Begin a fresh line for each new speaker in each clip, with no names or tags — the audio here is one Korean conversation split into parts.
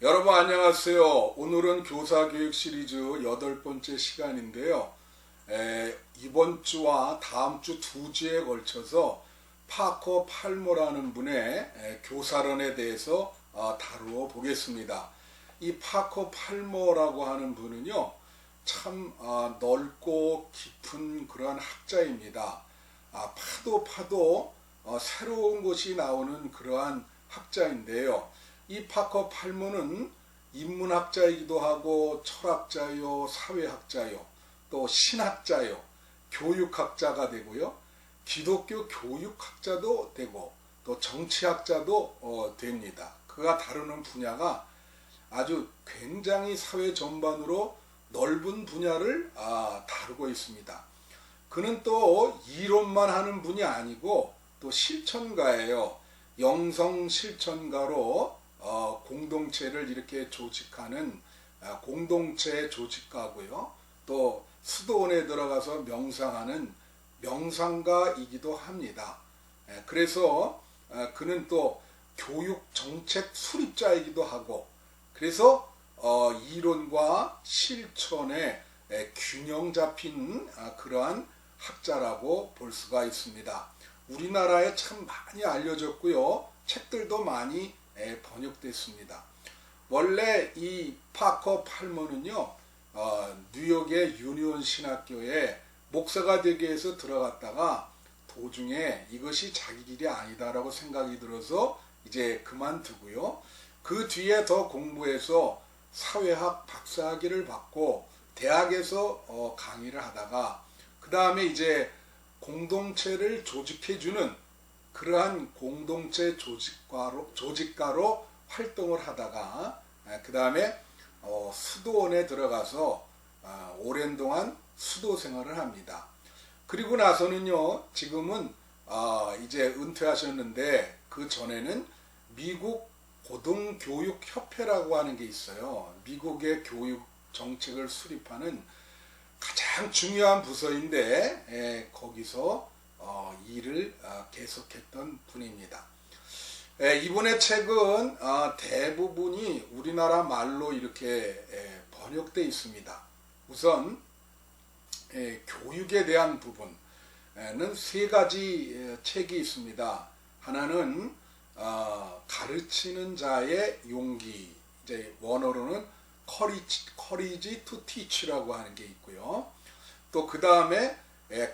여러분 안녕하세요. 오늘은 교사교육 시리즈 8번째 시간인데요. 이번 주와 다음 주 2주에 걸쳐서 파커 팔모라는 분의 교사론에 대해서 다루어 보겠습니다. 이 파커 팔모라고 하는 분은요, 참 넓고 깊은 그러한 학자입니다. 파도 새로운 것이 나오는 그러한 학자인데요. 이 파커 팔모는 인문학자이기도 하고 철학자요, 사회학자요, 또 신학자요, 교육학자가 되고요. 기독교 교육학자도 되고 또 정치학자도 됩니다. 그가 다루는 분야가 아주 굉장히 사회 전반으로 넓은 분야를 다루고 있습니다. 그는 또 이론만 하는 분이 아니고 또 실천가예요. 영성 실천가로 공동체를 이렇게 조직하는 공동체 조직가고요. 또 수도원에 들어가서 명상하는 명상가이기도 합니다. 그래서 그는 또 교육 정책 수립자이기도 하고, 그래서 이론과 실천의 균형 잡힌 그러한 학자라고 볼 수가 있습니다. 우리나라에 참 많이 알려졌고요. 책들도 많이 번역됐습니다. 원래 이 파커 팔모는요, 뉴욕의 유니온 신학교에 목사가 되기 위해서 들어갔다가 도중에 이것이 자기 길이 아니다라고 생각이 들어서 이제 그만두고요. 그 뒤에 더 공부해서 사회학 박사학위를 받고 대학에서 강의를 하다가 그 다음에 이제 공동체를 조직해주는 그러한 공동체 조직가로 활동을 하다가 그 다음에 수도원에 들어가서 오랜 동안 수도 생활을 합니다. 그리고 나서는요, 지금은 이제 은퇴하셨는데 그 전에는 미국 고등교육협회라고 하는 게 있어요. 미국의 교육 정책을 수립하는 가장 중요한 부서인데 거기서 일을 계속했던 분입니다. 이분의 책은 대부분이 우리나라 말로 이렇게 번역되어 있습니다. 우선 교육에 대한 부분은 세 가지 책이 있습니다. 하나는 가르치는 자의 용기, 이제 원어로는 Courage to Teach라고 하는 게 있고요. 또 그 다음에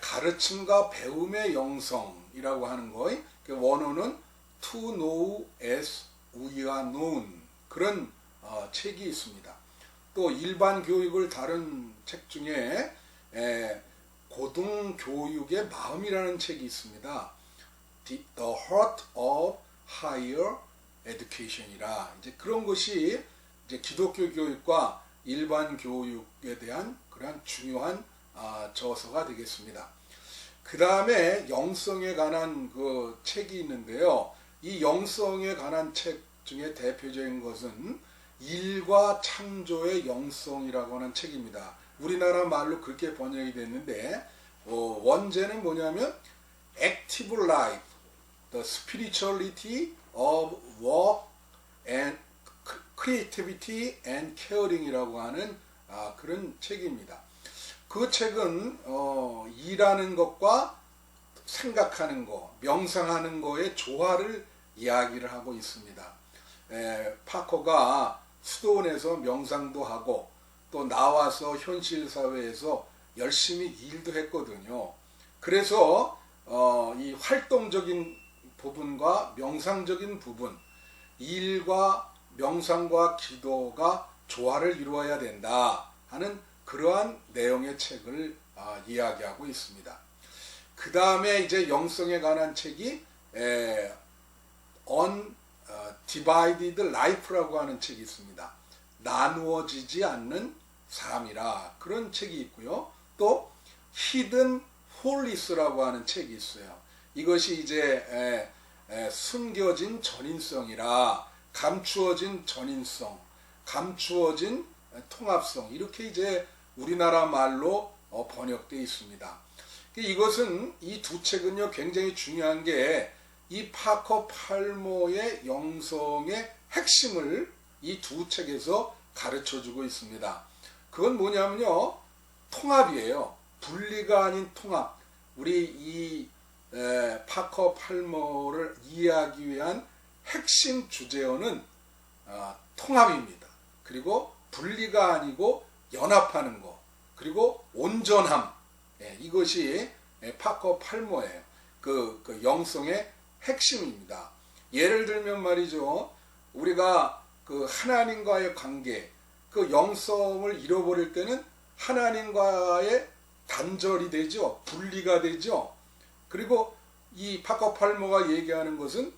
가르침과 배움의 영성이라고 하는 거, 원어는 To Know as We Are Known, 그런 책이 있습니다. 또 일반 교육을 다룬 책 중에 고등교육의 마음이라는 책이 있습니다. The Heart of Higher Education이라, 이제 그런 것이 이제 기독교 교육과 일반 교육에 대한 그런 중요한 저서가 되겠습니다. 그 다음에 영성에 관한 그 책이 있는데요. 이 영성에 관한 책 중에 대표적인 것은 일과 창조의 영성이라고 하는 책입니다. 우리나라 말로 그렇게 번역이 됐는데 원제는 뭐냐면 Active Life, The Spirituality of Work and Creativity and Caring이라고 하는 그런 책입니다. 그 책은 일하는 것과 생각하는 것, 명상하는 것의 조화를 이야기를 하고 있습니다. 파커가 수도원에서 명상도 하고 또 나와서 현실 사회에서 열심히 일도 했거든요. 그래서 이 활동적인 부분과 명상적인 부분, 일과 명상과 기도가 조화를 이루어야 된다 하는 그러한 내용의 책을 이야기하고 있습니다. 그 다음에 이제 영성에 관한 책이 Undivided Life라고 하는 책이 있습니다. 나누어지지 않는 삶이라, 그런 책이 있고요. 또 Hidden Wholeness라고 하는 책이 있어요. 이것이 이제 숨겨진 전인성이라, 감추어진 전인성, 감추어진 통합성, 이렇게 이제 우리나라 말로 번역되어 있습니다. 이것은 이 두 책은요, 굉장히 중요한 게 이 파커 팔모의 영성의 핵심을 이 두 책에서 가르쳐주고 있습니다. 그건 뭐냐면요, 통합이에요. 분리가 아닌 통합. 우리 이 파커 팔머를 이해하기 위한 핵심 주제어는 통합입니다. 그리고 분리가 아니고 연합하는 것, 그리고 온전함, 이것이 파커 팔머예요. 그 영성의 핵심입니다. 예를 들면 말이죠, 우리가 그 하나님과의 관계, 그 영성을 잃어버릴 때는 하나님과의 단절이 되죠. 분리가 되죠. 그리고 이 파커 팔머가 얘기하는 것은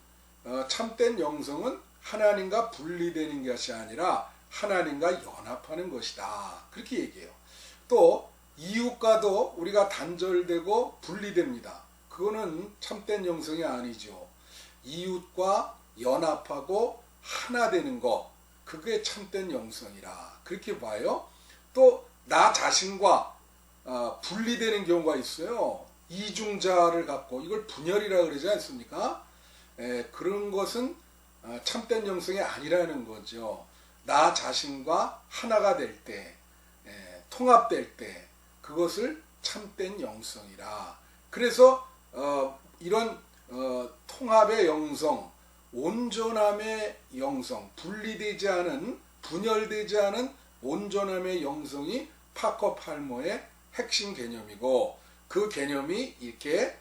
참된 영성은 하나님과 분리되는 것이 아니라 하나님과 연합하는 것이다. 그렇게 얘기해요. 또 이웃과도 우리가 단절되고 분리됩니다. 그거는 참된 영성이 아니죠. 이웃과 연합하고 하나 되는 거, 그게 참된 영성이라 그렇게 봐요. 또 나 자신과 분리되는 경우가 있어요. 이중자를 갖고 이걸 분열이라 그러지 않습니까? 그런 것은 참된 영성이 아니라는 거죠. 나 자신과 하나가 될 때, 통합될 때, 그것을 참된 영성이라. 그래서 이런 통합의 영성, 온전함의 영성, 분리되지 않은, 분열되지 않은 온전함의 영성이 파커 팔머의 핵심 개념이고, 그 개념이 이렇게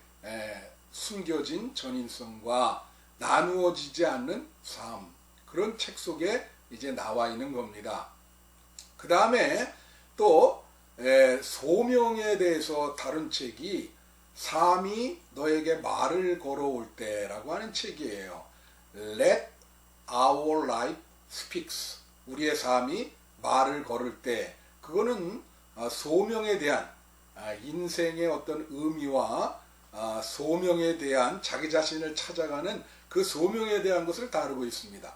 숨겨진 전인성과 나누어지지 않는 삶, 그런 책 속에 이제 나와 있는 겁니다. 그 다음에 또 소명에 대해서 다룬 책이 삶이 너에게 말을 걸어올 때라고 하는 책이에요. Let our life speaks. 우리의 삶이 말을 걸을 때, 그거는 소명에 대한 인생의 어떤 의미와 소명에 대한 자기 자신을 찾아가는 그 소명에 대한 것을 다루고 있습니다.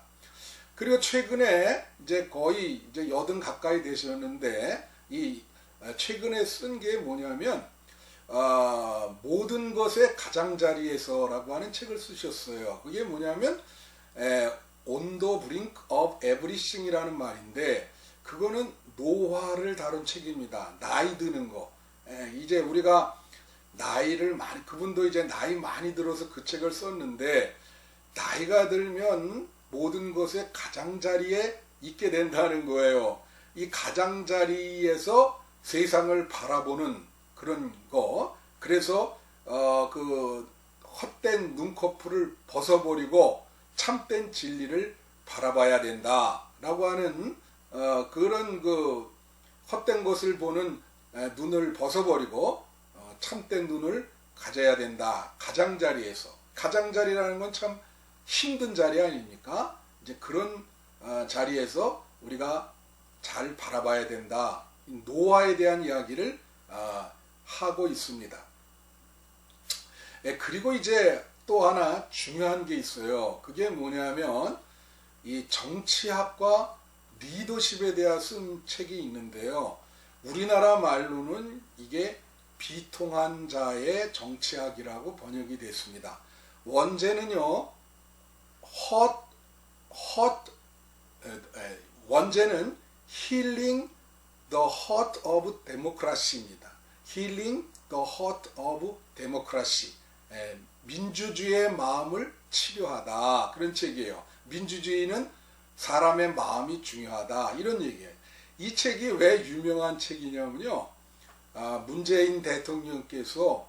그리고 최근에 이제 거의 이제 80 가까이 되셨는데, 이 최근에 쓴 게 뭐냐면 모든 것의 가장자리에서라고 하는 책을 쓰셨어요. 그게 뭐냐면 On the brink of everything이라는 말인데, 그거는 노화를 다룬 책입니다. 나이 드는 거. 이제 우리가 나이를 많이, 그분도 이제 나이 많이 들어서 그 책을 썼는데, 나이가 들면 모든 것의 가장자리에 있게 된다는 거예요. 이 가장자리에서 세상을 바라보는 그런 거. 그래서 그 헛된 눈꺼풀을 벗어버리고 참된 진리를 바라봐야 된다라고 하는 그런 그 헛된 것을 보는 눈을 벗어버리고 참된 눈을 가져야 된다. 가장자리에서. 가장자리라는 건 참 힘든 자리 아닙니까? 이제 그런 자리에서 우리가 잘 바라봐야 된다. 노화에 대한 이야기를 하고 있습니다. 그리고 이제 또 하나 중요한 게 있어요. 그게 뭐냐면 이 정치학과 리더십에 대해 쓴 책이 있는데요. 우리나라 말로는 이게 비통한 자의 정치학이라고 번역이 됐습니다. 원제는요, 원제는 Healing the Heart of Democracy입니다. Healing the Heart of Democracy. 민주주의의 마음을 치료하다. 그런 책이에요. 민주주의는 사람의 마음이 중요하다. 이런 얘기예요. 이 책이 왜 유명한 책이냐면요. 문재인 대통령께서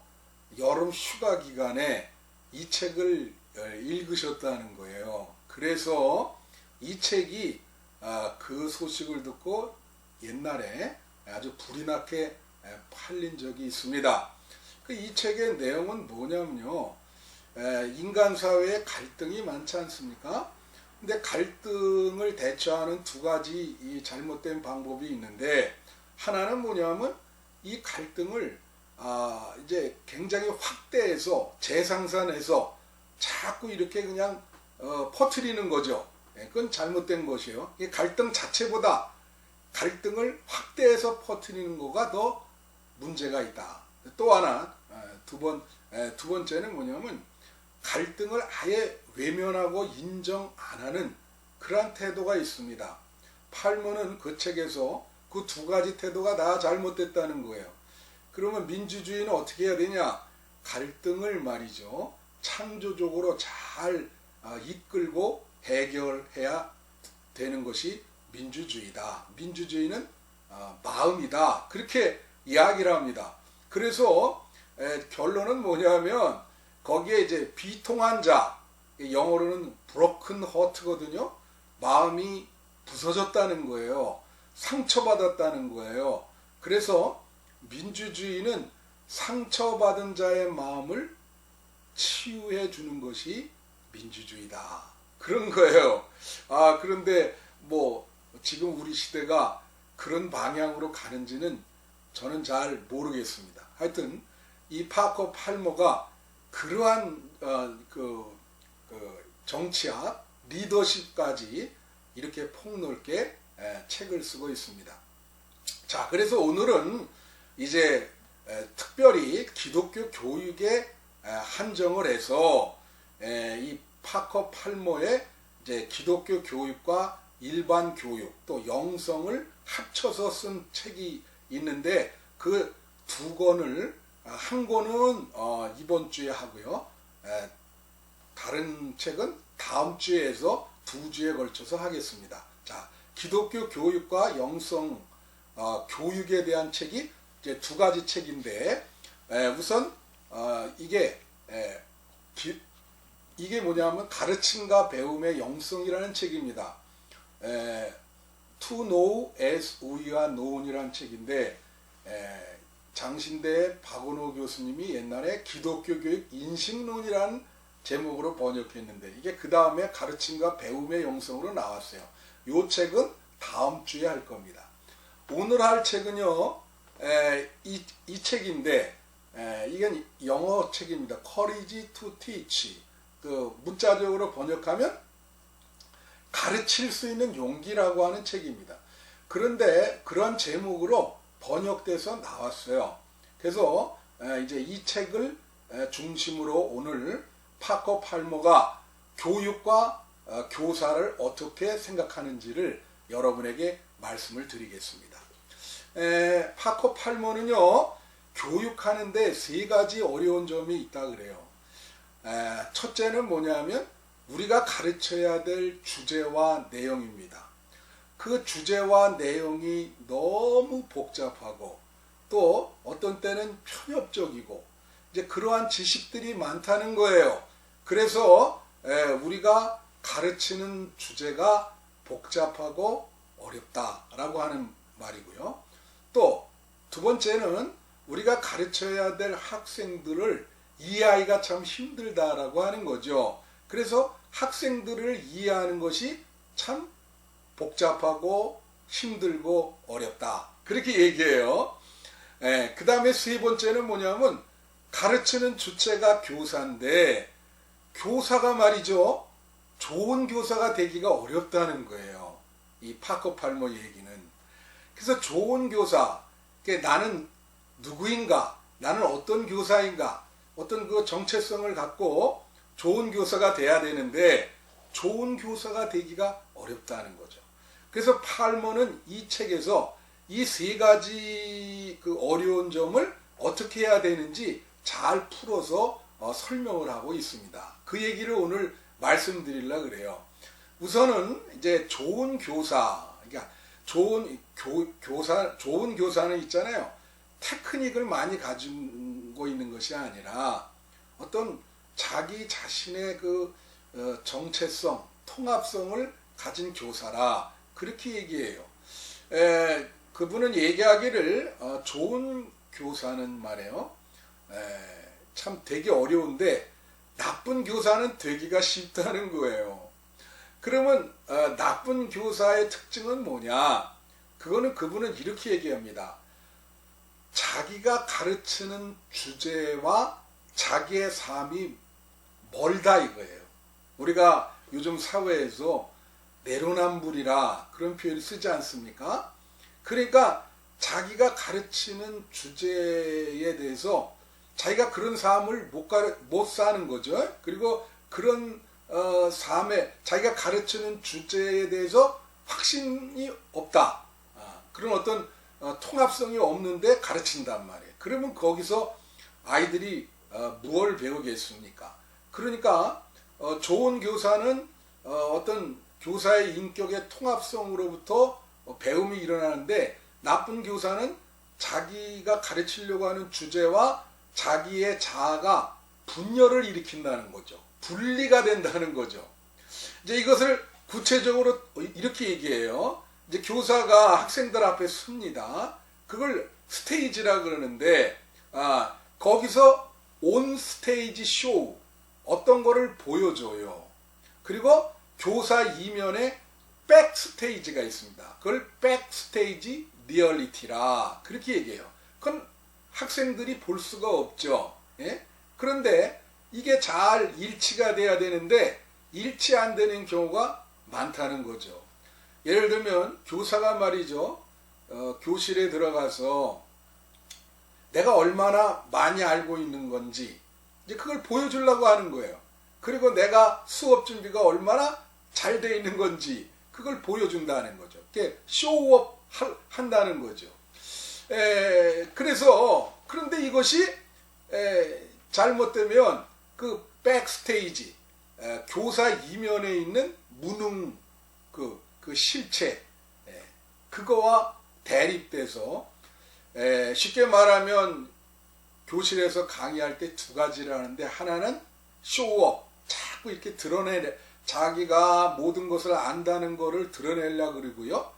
여름 휴가 기간에 이 책을 읽으셨다는 거예요. 그래서 이 책이 그 소식을 듣고 옛날에 아주 불이 나게 팔린 적이 있습니다. 이 책의 내용은 뭐냐면요. 인간 사회에 갈등이 많지 않습니까? 근데 갈등을 대처하는 두 가지 이 잘못된 방법이 있는데, 하나는 뭐냐면 이 갈등을 이제 굉장히 확대해서 재생산해서 자꾸 이렇게 그냥 퍼뜨리는 거죠. 그건 잘못된 것이에요. 이 갈등 자체보다 갈등을 확대해서 퍼뜨리는 거가 더 문제가 있다. 또 하나, 두 번째는 뭐냐면 갈등을 아예 외면하고 인정 안 하는 그러한 태도가 있습니다. 팔모는 그 책에서 그 두 가지 태도가 다 잘못됐다는 거예요. 그러면 민주주의는 어떻게 해야 되냐? 갈등을 말이죠. 창조적으로 잘 이끌고 해결해야 되는 것이 민주주의다. 민주주의는 마음이다. 그렇게 이야기를 합니다. 그래서 결론은 뭐냐면 거기에 이제 비통한 자, 영어로는 broken heart거든요. 마음이 부서졌다는 거예요. 상처받았다는 거예요. 그래서 민주주의는 상처받은 자의 마음을 치유해 주는 것이 민주주의다. 그런 거예요. 그런데 뭐 지금 우리 시대가 그런 방향으로 가는지는 저는 잘 모르겠습니다. 하여튼 이 파커 팔머가 그러한 정치학, 리더십까지 이렇게 폭넓게 책을 쓰고 있습니다. 자, 그래서 오늘은 이제 특별히 기독교 교육에 한정을 해서 이 파커 팔머의 이제 기독교 교육과 일반 교육 또 영성을 합쳐서 쓴 책이 있는데 그 두 권을 한 권은 이번 주에 하고요. 다른 책은 다음 주에 해서 두 주에 걸쳐서 하겠습니다. 자, 기독교 교육과 영성 교육에 대한 책이 이제 두 가지 책인데 우선 이게 뭐냐면 가르침과 배움의 영성이라는 책입니다. To know as we are known이라는 책인데 장신대 박원호 교수님이 옛날에 기독교 교육 인식론이라는 제목으로 번역했는데 이게 그 다음에 가르침과 배움의 영성으로 나왔어요. 이 책은 다음 주에 할 겁니다. 오늘 할 책은요, 이 책인데 이건 영어 책입니다. Courage to Teach. 그 문자적으로 번역하면 가르칠 수 있는 용기라고 하는 책입니다. 그런데 그런 제목으로 번역돼서 나왔어요. 그래서 이제 이 책을 중심으로 오늘 파커 팔머가 교육과 교사를 어떻게 생각하는지를 여러분에게 말씀을 드리겠습니다. 파커 팔머는요, 교육하는데 세 가지 어려운 점이 있다 그래요. 첫째는 뭐냐면 우리가 가르쳐야 될 주제와 내용입니다. 그 주제와 내용이 너무 복잡하고 또 어떤 때는 편협적이고 이제 그러한 지식들이 많다는 거예요. 그래서 우리가 가르치는 주제가 복잡하고 어렵다라고 하는 말이고요. 또 두 번째는 우리가 가르쳐야 될 학생들을 이해하기가 참 힘들다라고 하는 거죠. 그래서 학생들을 이해하는 것이 참 복잡하고 힘들고 어렵다. 그렇게 얘기해요. 그 다음에 세 번째는 뭐냐면 가르치는 주체가 교사인데 교사가 말이죠. 좋은 교사가 되기가 어렵다는 거예요. 이 파커 팔머 얘기는. 그래서 좋은 교사, 나는 누구인가? 나는 어떤 교사인가? 어떤 그 정체성을 갖고 좋은 교사가 돼야 되는데 좋은 교사가 되기가 어렵다는 거죠. 그래서 팔머는 이 책에서 이 세 가지 그 어려운 점을 어떻게 해야 되는지 잘 풀어서 설명을 하고 있습니다. 그 얘기를 오늘 말씀드리려고 그래요. 우선은 이제 좋은 교사, 그러니까 좋은 교사는 있잖아요. 테크닉을 많이 가지고 있는 것이 아니라 어떤 자기 자신의 그 정체성, 통합성을 가진 교사라 그렇게 얘기해요. 그분은 얘기하기를 좋은 교사는 말이에요. 참 되게 어려운데 나쁜 교사는 되기가 쉽다는 거예요. 그러면 나쁜 교사의 특징은 뭐냐? 그분은 이렇게 얘기합니다. 자기가 가르치는 주제와 자기의 삶이 멀다 이거예요. 우리가 요즘 사회에서 내로남불이라 그런 표현을 쓰지 않습니까? 그러니까 자기가 가르치는 주제에 대해서 자기가 그런 삶을 못 사는 거죠. 그리고 그런 삶에 자기가 가르치는 주제에 대해서 확신이 없다. 그런 어떤 통합성이 없는데 가르친단 말이에요. 그러면 거기서 아이들이 무엇을 배우겠습니까? 그러니까 좋은 교사는 어떤 교사의 인격의 통합성으로부터 배움이 일어나는데, 나쁜 교사는 자기가 가르치려고 하는 주제와 자기의 자아가 분열을 일으킨다는 거죠. 분리가 된다는 거죠. 이제 이것을 구체적으로 이렇게 얘기해요. 이제 교사가 학생들 앞에 섭니다. 그걸 스테이지라 그러는데, 거기서 온 스테이지 쇼, 어떤 거를 보여줘요. 그리고 교사 이면에 백 스테이지가 있습니다. 그걸 백 스테이지 리얼리티라 그렇게 얘기해요. 그건 학생들이 볼 수가 없죠. 예? 그런데 이게 잘 일치가 돼야 되는데 일치 안 되는 경우가 많다는 거죠. 예를 들면 교사가 말이죠, 교실에 들어가서 내가 얼마나 많이 알고 있는 건지 이제 그걸 보여주려고 하는 거예요. 그리고 내가 수업 준비가 얼마나 잘 돼 있는 건지 그걸 보여준다는 거죠. 이렇게 쇼업 한다는 거죠. 그런데 이것이 잘못되면 그 백스테이지, 교사 이면에 있는 무능, 그 실체, 그거와 대립돼서, 쉽게 말하면 교실에서 강의할 때 두 가지를 하는데, 하나는 쇼업, 자꾸 이렇게 자기가 모든 것을 안다는 것을 드러내려고 그러고요.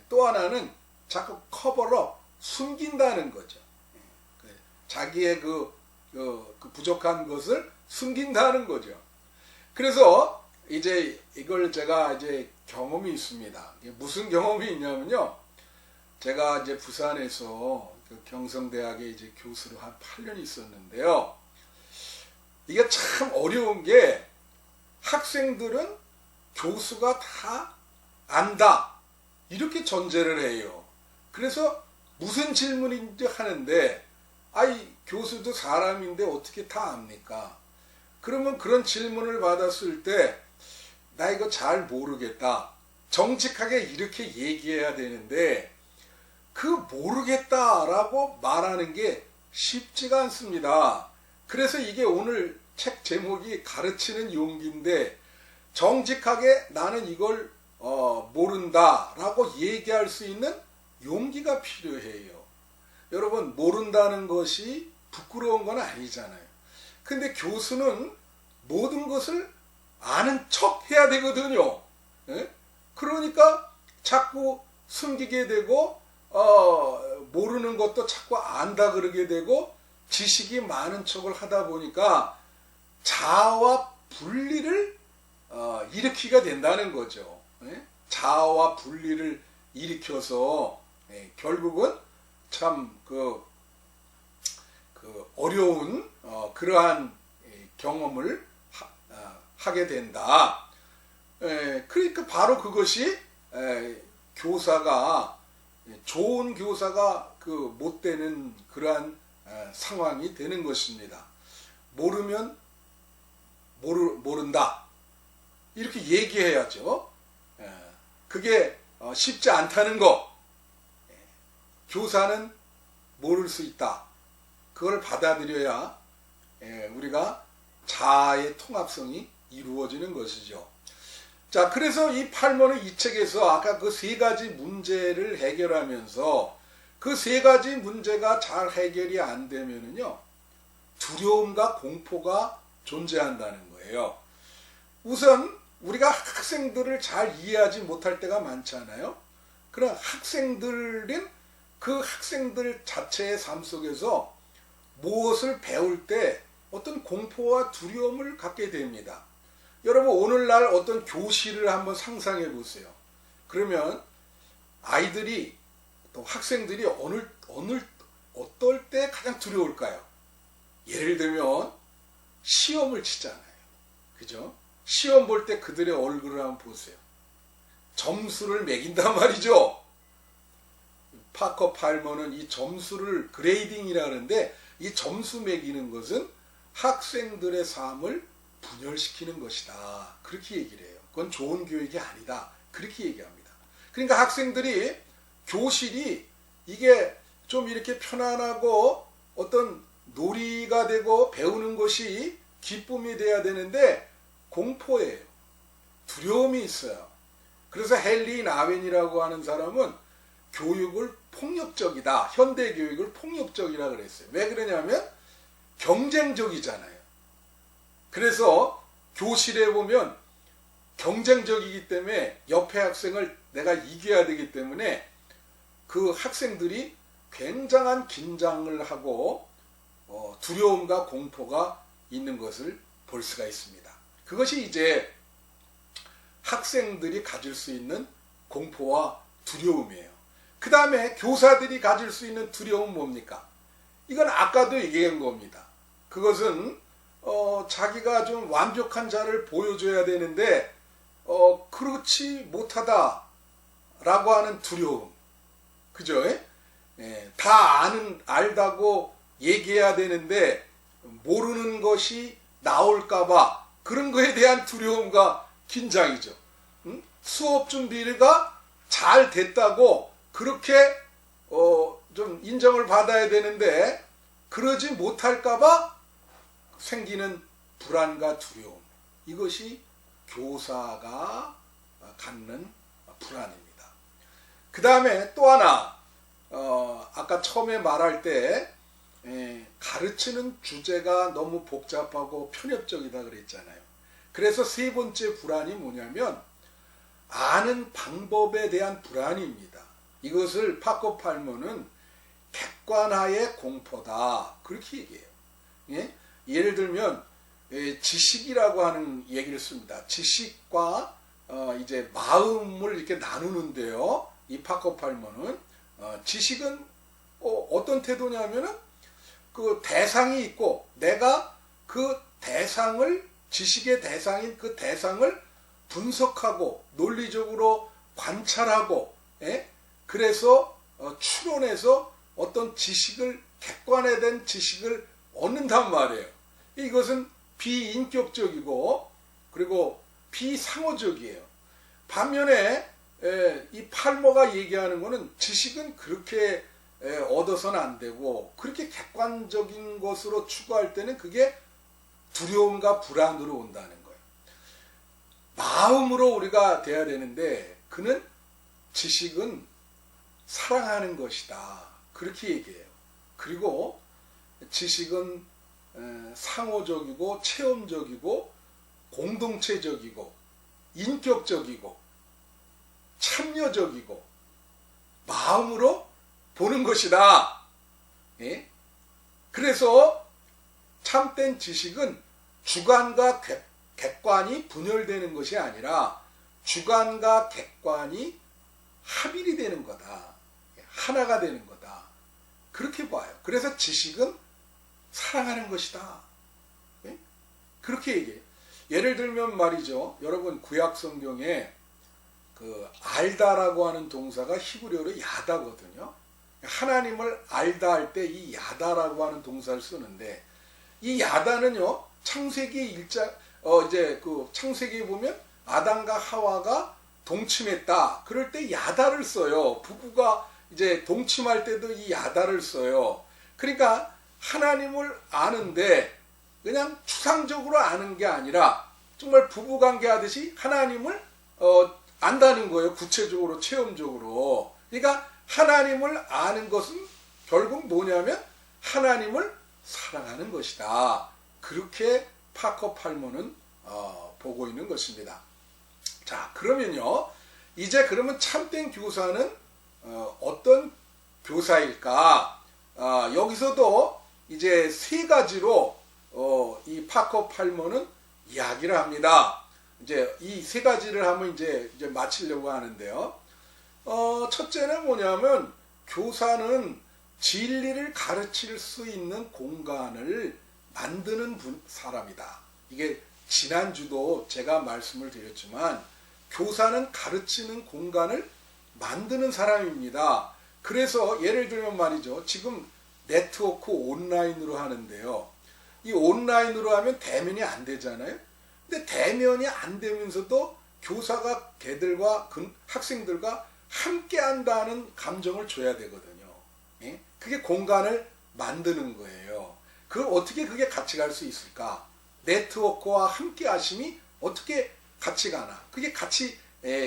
또 하나는 자꾸 커버업, 숨긴다는 거죠. 자기의 그 부족한 것을 숨긴다는 거죠. 그래서 이제 이걸 제가 이제 경험이 있습니다. 무슨 경험이 있냐면요. 제가 이제 부산에서 경성대학에 이제 교수로 한 8년 있었는데요. 이게 참 어려운 게, 학생들은 교수가 다 안다 이렇게 전제를 해요. 그래서 무슨 질문인지 하는데, 교수도 사람인데 어떻게 다 압니까? 그러면 그런 질문을 받았을 때 나 이거 잘 모르겠다, 정직하게 이렇게 얘기해야 되는데, 그 모르겠다라고 말하는 게 쉽지가 않습니다. 그래서 이게 오늘 책 제목이 가르치는 용기인데, 정직하게 나는 이걸 모른다라고 얘기할 수 있는 용기가 필요해요. 여러분, 모른다는 것이 부끄러운 건 아니잖아요. 근데 교수는 모든 것을 아는 척 해야 되거든요. 그러니까 자꾸 숨기게 되고, 모르는 것도 자꾸 안다 그러게 되고, 지식이 많은 척을 하다 보니까 자아와 분리를 일으키게 된다는 거죠. 자아와 분리를 일으켜서 결국은 참 어려운 그러한 경험을 하게 된다. 그러니까 바로 그것이 교사가, 좋은 교사가 못 되는 그러한 상황이 되는 것입니다. 모르면 모른다 이렇게 얘기해야죠. 그게 쉽지 않다는 거. 교사는 모를 수 있다. 그걸 받아들여야 우리가 자아의 통합성이 이루어지는 것이죠. 자, 그래서 이 팔모는 이 책에서 아까 그 세 가지 문제를 해결하면서, 그 세 가지 문제가 잘 해결이 안 되면은요, 두려움과 공포가 존재한다는 거예요. 우선 우리가 학생들을 잘 이해하지 못할 때가 많잖아요. 그럼 학생들은 그 학생들 자체의 삶 속에서 무엇을 배울 때 어떤 공포와 두려움을 갖게 됩니다. 여러분, 오늘날 어떤 교실을 한번 상상해 보세요. 그러면 아이들이, 또 학생들이 어떨 때 가장 두려울까요? 예를 들면 시험을 치잖아요. 그죠? 시험 볼 때 그들의 얼굴을 한번 보세요. 점수를 매긴단 말이죠. 파커 팔머는 이 점수를 그레이딩이라 하는데, 이 점수 매기는 것은 학생들의 삶을 분열시키는 것이다. 그렇게 얘기를 해요. 그건 좋은 교육이 아니다. 그렇게 얘기합니다. 그러니까 학생들이 교실이 이게 좀 이렇게 편안하고 어떤 놀이가 되고 배우는 것이 기쁨이 돼야 되는데 공포예요. 두려움이 있어요. 그래서 헨리 나웬이라고 하는 사람은 교육을 폭력적이다. 현대 교육을 폭력적이라 그랬어요. 왜 그러냐면 경쟁적이잖아요. 그래서 교실에 보면 경쟁적이기 때문에 옆에 학생을 내가 이겨야 되기 때문에 그 학생들이 굉장한 긴장을 하고 두려움과 공포가 있는 것을 볼 수가 있습니다. 그것이 이제 학생들이 가질 수 있는 공포와 두려움이에요. 그 다음에 교사들이 가질 수 있는 두려움은 뭡니까? 이건 아까도 얘기한 겁니다. 그것은 자기가 좀 완벽한 자를 보여줘야 되는데 그렇지 못하다라고 하는 두려움. 그죠? 다 알다고 얘기해야 되는데 모르는 것이 나올까봐 그런 거에 대한 두려움과 긴장이죠. 수업 준비가 잘 됐다고 그렇게 좀 인정을 받아야 되는데 그러지 못할까봐 생기는 불안과 두려움. 이것이 교사가 갖는 불안입니다. 그 다음에 또 하나 아까 처음에 말할 때 가르치는 주제가 너무 복잡하고 편협적이다 그랬잖아요. 그래서 세 번째 불안이 뭐냐면 아는 방법에 대한 불안입니다. 이것을 파커 팔머는 객관화의 공포다 그렇게 얘기해요. 예를 들면 지식이라고 하는 얘기를 씁니다. 지식과 이제 마음을 이렇게 나누는데요. 이 파커 팔머는 지식은 어떤 태도냐면은 그 대상이 있고 내가 그 대상을 지식의 대상인 그 대상을 분석하고 논리적으로 관찰하고 그래서 추론해서 어떤 지식을 객관화된 지식을 얻는단 말이에요. 이것은 비인격적이고 그리고 비상호적이에요. 반면에 이 팔머가 얘기하는 것은 지식은 그렇게 얻어서는 안 되고 그렇게 객관적인 것으로 추구할 때는 그게 두려움과 불안으로 온다는 거예요. 마음으로 우리가 돼야 되는데 그는 지식은 사랑하는 것이다. 그렇게 얘기해요. 그리고 지식은 상호적이고 체험적이고 공동체적이고 인격적이고 참여적이고 마음으로 보는 것이다. 그래서 참된 지식은 주관과 객관이 분열되는 것이 아니라 주관과 객관이 합일이 되는 거다. 하나가 되는 거다. 그렇게 봐요. 그래서 지식은 사랑하는 것이다. 그렇게 얘기해요. 예를 들면 말이죠. 여러분 구약 성경에 그 알다라고 하는 동사가 히브리어로 야다거든요. 하나님을 알다 할 때 이 야다라고 하는 동사를 쓰는데 이 야다는요. 창세기 1장 이제 그 창세기에 보면 아담과 하와가 동침했다. 그럴 때 야다를 써요. 부부가 이제 동침할 때도 이 야다를 써요. 그러니까 하나님을 아는데 그냥 추상적으로 아는 게 아니라 정말 부부관계 하듯이 하나님을 안다는 거예요. 구체적으로 체험적으로. 그러니까 하나님을 아는 것은 결국 뭐냐면 하나님을 사랑하는 것이다. 그렇게 파커 팔머는 보고 있는 것입니다. 자, 그러면요. 이제 그러면 참된 교사는 어떤 교사일까? 여기서도 이제 세 가지로 이 파커 팔머는 이야기를 합니다. 이제 이 세 가지를 하면 이제 마치려고 하는데요. 첫째는 뭐냐면 교사는 진리를 가르칠 수 있는 공간을 만드는 사람이다. 이게 지난주도 제가 말씀을 드렸지만 교사는 가르치는 공간을 만드는 사람입니다. 그래서 예를 들면 말이죠. 지금 네트워크 온라인으로 하는데요. 이 온라인으로 하면 대면이 안 되잖아요. 근데 대면이 안 되면서도 교사가 걔들과 학생들과 함께 한다는 감정을 줘야 되거든요. 예? 그게 공간을 만드는 거예요. 그걸 어떻게 그게 같이 갈 수 있을까? 네트워크와 함께 하심이 어떻게 같이 가나? 그게 같이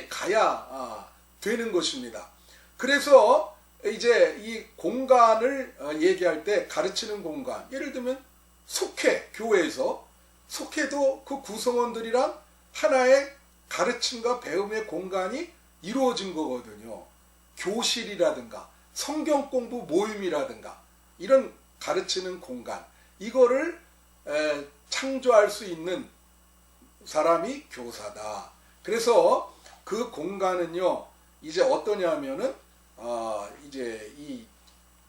가야 되는 것입니다. 그래서 이제 이 공간을 얘기할 때 가르치는 공간, 예를 들면 속회, 교회에서 속회도 그 구성원들이랑 하나의 가르침과 배움의 공간이 이루어진 거거든요. 교실이라든가 성경 공부 모임이라든가 이런 가르치는 공간, 이거를 창조할 수 있는 사람이 교사다. 그래서 그 공간은요, 이제 어떠냐면은 이제 이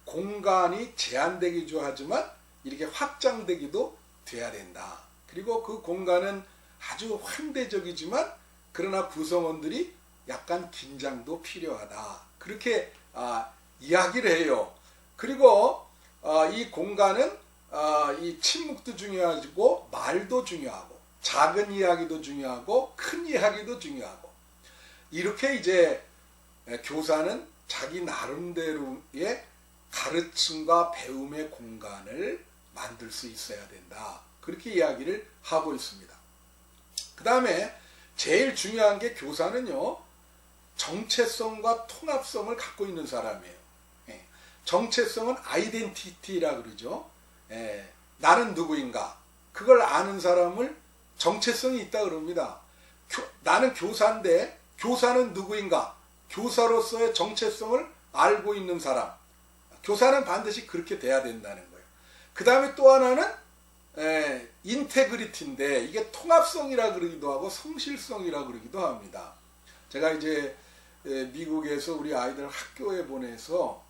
공간이 제한되기도 하지만 이렇게 확장되기도 돼야 된다. 그리고 그 공간은 아주 환대적이지만 그러나 구성원들이 약간 긴장도 필요하다. 그렇게 이야기를 해요. 그리고 이 공간은 이 침묵도 중요하고 말도 중요하고 작은 이야기도 중요하고 큰 이야기도 중요하고 이렇게 이제 교사는 자기 나름대로의 가르침과 배움의 공간을 만들 수 있어야 된다. 그렇게 이야기를 하고 있습니다. 그 다음에 제일 중요한 게 교사는요, 정체성과 통합성을 갖고 있는 사람이에요. 정체성은 아이덴티티라 그러죠. 나는 누구인가? 그걸 아는 사람을 정체성이 있다 그럽니다. 나는 교사인데 교사는 누구인가? 교사로서의 정체성을 알고 있는 사람. 교사는 반드시 그렇게 돼야 된다는 거예요. 그 다음에 또 하나는 인테그리티인데 이게 통합성이라 그러기도 하고 성실성이라 그러기도 합니다. 제가 이제 미국에서 우리 아이들 학교에 보내서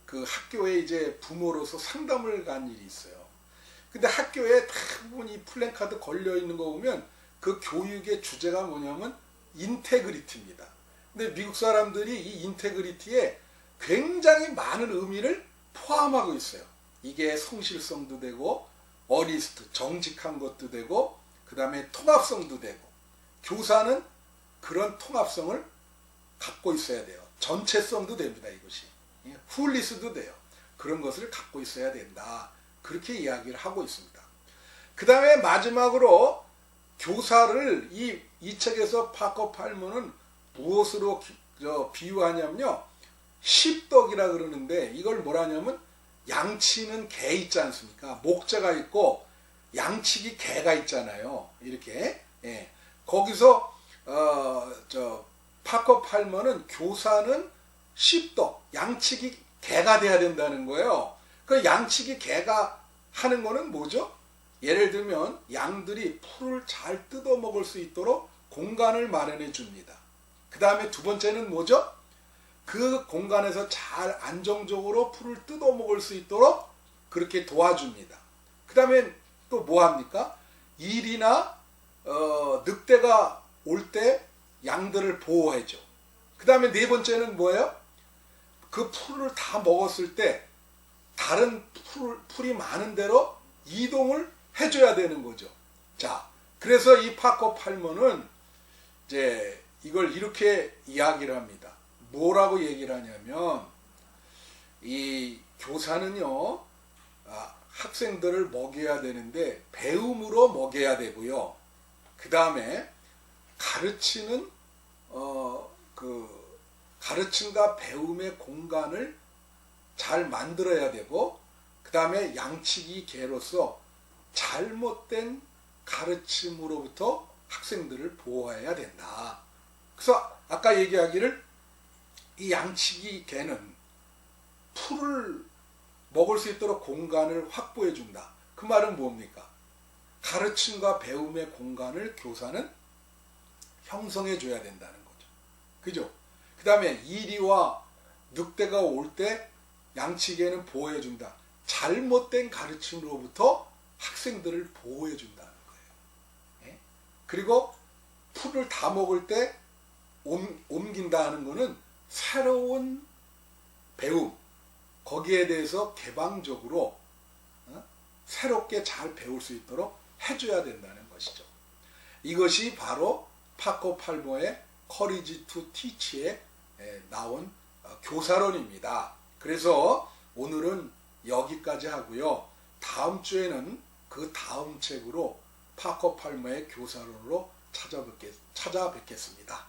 그 학교에 이제 부모로서 상담을 간 일이 있어요. 근데 학교에 대부분 이 플랜카드 걸려 있는 거 보면 그 교육의 주제가 뭐냐면 인테그리티입니다. 근데 미국 사람들이 이 인테그리티에 굉장히 많은 의미를 포함하고 있어요. 이게 성실성도 되고 어니스트, 정직한 것도 되고 그 다음에 통합성도 되고 교사는 그런 통합성을 갖고 있어야 돼요. 전체성도 됩니다. 이것이. 훌리스도 돼요. 그런 것을 갖고 있어야 된다. 그렇게 이야기를 하고 있습니다. 그 다음에 마지막으로 교사를 이 책에서 파커 팔먼은 무엇으로 비유하냐면요. 십덕이라 그러는데 이걸 뭐라냐면 양치는 개 있지 않습니까? 목자가 있고 양치기 개가 있잖아요. 이렇게. 거기서 파커 팔먼은 교사는 십덕, 양치기 개가 돼야 된다는 거예요. 그 양치기 개가 하는 거는 뭐죠? 예를 들면 양들이 풀을 잘 뜯어 먹을 수 있도록 공간을 마련해 줍니다. 그 다음에 두 번째는 뭐죠? 그 공간에서 잘 안정적으로 풀을 뜯어 먹을 수 있도록 그렇게 도와줍니다. 그 다음에 또 뭐 합니까? 일이나 늑대가 올 때 양들을 보호해줘. 그 다음에 네 번째는 뭐예요? 그 풀을 다 먹었을 때 다른 풀이 많은 데로 이동을 해줘야 되는 거죠. 자, 그래서 이 파커 팔먼은 이제 이걸 이렇게 이야기를 합니다. 뭐라고 얘기를 하냐면 이 교사는요, 학생들을 먹여야 되는데 배움으로 먹여야 되고요. 그 다음에 가르치는 가르침과 배움의 공간을 잘 만들어야 되고 그 다음에 양치기 개로서 잘못된 가르침으로부터 학생들을 보호해야 된다. 그래서 아까 얘기하기를 이 양치기 개는 풀을 먹을 수 있도록 공간을 확보해 준다. 그 말은 뭡니까? 가르침과 배움의 공간을 교사는 형성해 줘야 된다는 거죠. 그죠? 그 다음에 이리와 늑대가 올 때 양치기에는 보호해 준다. 잘못된 가르침으로부터 학생들을 보호해 준다는 거예요. 예? 그리고 풀을 다 먹을 때 옮긴다 하는 거는 새로운 배움, 거기에 대해서 개방적으로 새롭게 잘 배울 수 있도록 해줘야 된다는 것이죠. 이것이 바로 파커 팔머의 커리지 투 티치에 나온 교사론입니다. 그래서 오늘은 여기까지 하고요. 다음 주에는 그 다음 책으로 파커 팔머의 교사론으로 찾아뵙겠습니다.